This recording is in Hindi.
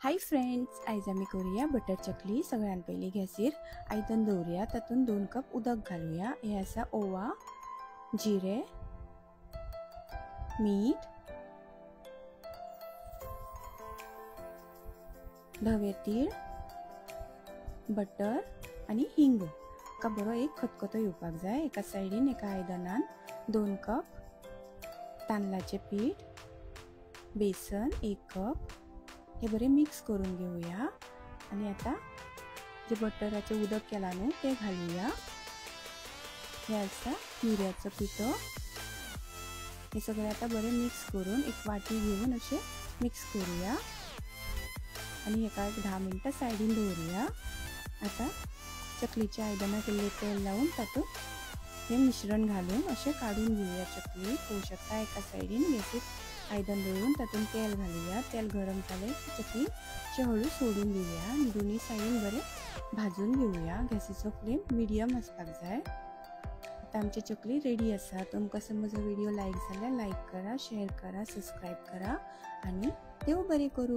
हाय फ्रेंड्स, आयज आमी करूया बटर चकली। सगळ्यान पयली गॅसीर आयदन दवरूया, तातून 2 कप उदक घालूया। हे आसा ओवा, जिरे, मीठ, धवे तीळ, बटर आणि हिंग। का बरो एक खतखतो येवपाक जाय। एका सायडीन एका आयदनान 2 कप तांदळाचे पीठ, बेसन 1 कप, हे बरे मिक्स करून घेऊया। आणि आता जे बटराचे उदक केला न्हू ते घालूया। हे आसा मिऱ्याचं पिठो। हे सगळे आता बरे मिक्स करून एक वाटी घेऊन असे मिक्स करूया आणि एका 10 मिनिटां सायडीन दवरूया। आता चकलीच्या आयदनाक केल्ले तेल लावून तातूंत हे मिश्रण घालून असे काढून घेऊया चकली। पळोवू शकता एका सायडीन गॅसीर आयदन दवरून तातूंत तेल घालूया। तेल गरम जाले चकली हळू सोडून दिवया आणि दोन्ही सायडीन बरे भाजून घेऊया। गॅसीचो फ्लेम मिडियम आसपाक जाय। आता आमची चकली रेडी आसा। तुमकां समज हो व्हिडिओ लायक जाल्यार लायक करा, शेअर करा, सबस्क्राइब करा आणि देव बरें करूं।